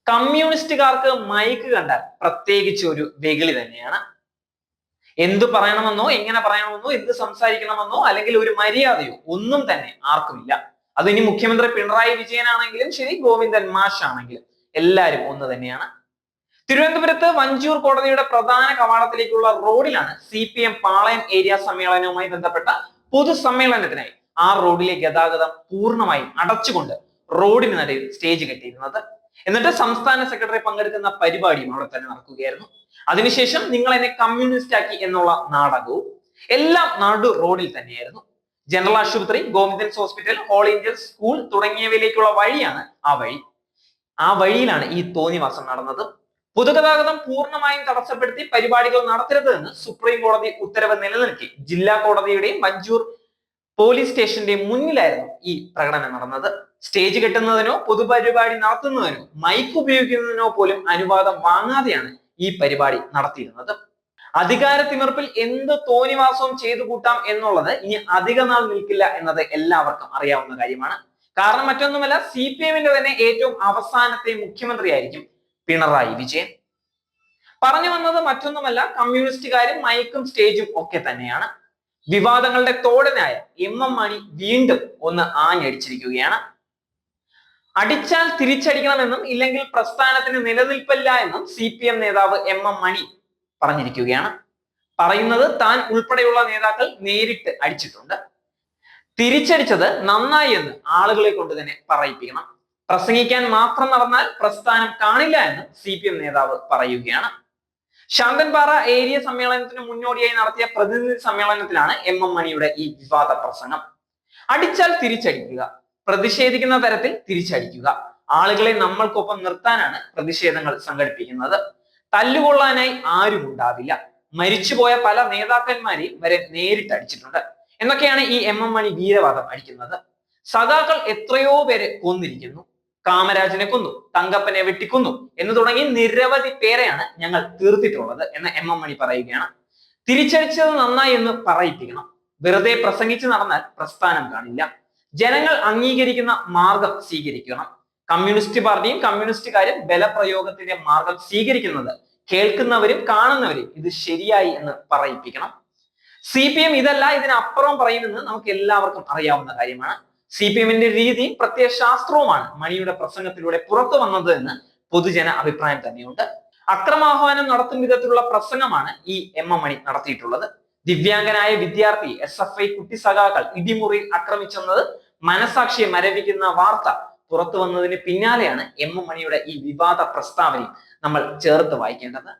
കമ്മ്യൂണിസ്റ്റുകാർക്ക് mic കണ്ടാൽ പ്രത്യേകിച്ച് ഒരു വെകിളി തന്നെയാണ്. എന്തു പറയണമെന്നോ, എങ്ങനെ പറയണമെന്നോ, എന്ത് സംസാരിക്കണമെന്നോ അല്ലെങ്കിൽ ഒരു മര്യാദയോ ഒന്നും തന്നെ ആർക്കുമില്ല. അതിനി മുഖ്യമന്ത്രി പിണറായി വിജയനാണെങ്കിലും ശരി, ഗോവിന്ദൻ മാഷാണെങ്കിലും എല്ലാവരും ഒന്ന് തന്നെയാണ്. തിരുവനന്തപുരത്ത് വഞ്ചൂർ കോടതിയുടെ പ്രധാന കവാടത്തിലേക്കുള്ള റോഡിലാണ് CPM പാളയം ഏരിയ സമ്മേളനവുമായി ബന്ധപ്പെട്ട പൊതുസമ്മേളനത്തിനായി ആ റോഡിലെ ഗതാഗതം പൂർണ്ണമായും അടച്ചുകൊണ്ട് റോഡിന് നടുവിൽ സ്റ്റേജ് കെട്ടിയിരുന്നത്. എന്നിട്ട് സംസ്ഥാന സെക്രട്ടറി പങ്കെടുക്കുന്ന പരിപാടിയും അവിടെ തന്നെ നടക്കുകയായിരുന്നു. അതിനുശേഷം നിങ്ങൾ എന്നെ കമ്മ്യൂണിസ്റ്റ് ആക്കി എന്നുള്ള നാടകവും എല്ലാം നടു റോഡിൽ തന്നെയായിരുന്നു. ജനറൽ ആശുപത്രി, ഗോവിന്ദൻസ് ഹോസ്പിറ്റൽ, ഹോൾ ഏഞ്ചൽസ് സ്കൂൾ തുടങ്ങിയവയിലേക്കുള്ള വഴിയാണ് ആ വഴി. ആ വഴിയിലാണ് ഈ തോന്നിവാസം നടന്നത്. പൊതുഗതാഗതം പൂർണ്ണമായും തടസ്സപ്പെടുത്തി പരിപാടികൾ നടത്തരുത് എന്ന് സുപ്രീം കോടതി ഉത്തരവ് നിലനിൽക്കെ ജില്ലാ കോടതിയുടെയും മഞ്ചൂർ പോലീസ് സ്റ്റേഷന്റെയും മുന്നിലായിരുന്നു ഈ പ്രകടനം നടന്നത്. സ്റ്റേജ് കെട്ടുന്നതിനോ പൊതുപരിപാടി നടത്തുന്നതിനോ മൈക്ക് ഉപയോഗിക്കുന്നതിനോ പോലും അനുവാദം വാങ്ങാതെയാണ് ഈ പരിപാടി നടത്തിയിരുന്നത്. അധികാരത്തിമിർപ്പിൽ എന്ത് തോന്നിവാസവും ചെയ്തു കൂട്ടാം എന്നുള്ളത് ഇനി അധിക നാൾ നിൽക്കില്ല എന്നത് എല്ലാവർക്കും അറിയാവുന്ന കാര്യമാണ്. കാരണം മറ്റൊന്നുമല്ല, CPMന്റെ തന്നെ ഏറ്റവും അവസാനത്തെ മുഖ്യമന്ത്രിയായിരിക്കും പിണറായി വിജയൻ. പറഞ്ഞു വന്നത് മറ്റൊന്നുമല്ല, കമ്മ്യൂണിസ്റ്റുകാരും മൈക്കും സ്റ്റേജും ഒക്കെ തന്നെയാണ്. വിവാദങ്ങളുടെ തോടനായ MM മണി വീണ്ടും ഒന്ന് ആഞ്ഞടിച്ചിരിക്കുകയാണ്. അടിച്ചാൽ തിരിച്ചടിക്കണമെന്നും ഇല്ലെങ്കിൽ പ്രസ്ഥാനത്തിന് നിലനിൽപ്പില്ല എന്നും CPM നേതാവ് MM മണി പറഞ്ഞിരിക്കുകയാണ്. പറയുന്നത് താൻ ഉൾപ്പെടെയുള്ള നേതാക്കൾ നേരിട്ട് അടിച്ചിട്ടുണ്ട്. തിരിച്ചടിച്ചത് നന്നായി എന്ന് ആളുകളെ കൊണ്ട് തന്നെ പറയിപ്പിക്കണം. പ്രസംഗിക്കാൻ മാത്രം നടന്നാൽ പ്രസ്ഥാനം കാണില്ല എന്ന് CPM നേതാവ് പറയുകയാണ്. ശാന്തൻപാറ ഏരിയ സമ്മേളനത്തിന് മുന്നോടിയായി നടത്തിയ പ്രതിനിധി സമ്മേളനത്തിലാണ് MM മണിയുടെ ഈ വിവാദ പ്രസംഗം. അടിച്ചാൽ തിരിച്ചടിക്കുക, പ്രതിഷേധിക്കുന്ന തരത്തിൽ തിരിച്ചടിക്കുക. ആളുകളെ നമ്മൾക്കൊപ്പം നിർത്താനാണ് പ്രതിഷേധങ്ങൾ സംഘടിപ്പിക്കുന്നത്. തല്ലുകൊള്ളാനായി ആരും ഉണ്ടാവില്ല. മരിച്ചുപോയ പല നേതാക്കന്മാരെയും വരെ നേരിട്ട് അടിച്ചിട്ടുണ്ട് എന്നൊക്കെയാണ് ഈ MM മണി വീരവാദം അടിക്കുന്നത്. സഖാക്കൾ എത്രയോ പേരെ കൊന്നിരിക്കുന്നു. കാമരാജനെ കൊന്നു, തങ്കപ്പനെ വെട്ടിക്കൊന്നു എന്ന് തുടങ്ങി നിരവധി പേരെയാണ് ഞങ്ങൾ തീർത്തിട്ടുള്ളത് എന്ന് MM മണി പറയുകയാണ്. തിരിച്ചടിച്ചത് നന്നായി എന്ന് പറയിപ്പിക്കണം. വെറുതെ പ്രസംഗിച്ച് നടന്നാൽ പ്രസ്ഥാനം കാണില്ല. ജനങ്ങൾ അംഗീകരിക്കുന്ന മാർഗം സ്വീകരിക്കണം. കമ്മ്യൂണിസ്റ്റ് പാർട്ടിയും കമ്മ്യൂണിസ്റ്റുകാരും ബലപ്രയോഗത്തിന്റെ മാർഗം സ്വീകരിക്കുന്നത് കേൾക്കുന്നവരും കാണുന്നവരും ഇത് ശരിയായി എന്ന് പറയിപ്പിക്കണം. CPM ഇതല്ല, ഇതിനപ്പുറം പറയുമെന്ന് നമുക്ക് എല്ലാവർക്കും അറിയാവുന്ന കാര്യമാണ്. CPMന്റെ രീതിയും പ്രത്യയശാസ്ത്രവുമാണ് മണിയുടെ പ്രസംഗത്തിലൂടെ പുറത്തു വന്നത് എന്ന് പൊതുജന അഭിപ്രായം തന്നെയുണ്ട്. അക്രമാഹ്വാനം നടത്തും വിധത്തിലുള്ള പ്രസംഗമാണ് ഈ MM മണി നടത്തിയിട്ടുള്ളത്. ദിവ്യാംഗനായ വിദ്യാർത്ഥി SFI കുട്ടി സഖാക്കൾ ഇടിമുറിയിൽ ആക്രമിച്ചെന്നത് മനസാക്ഷിയെ മരവിക്കുന്ന വാർത്ത പുറത്തു വന്നതിന് പിന്നാലെയാണ് MM മണിയുടെ ഈ വിവാദ പ്രസ്താവനയും നമ്മൾ ചേർത്ത് വായിക്കേണ്ടത്.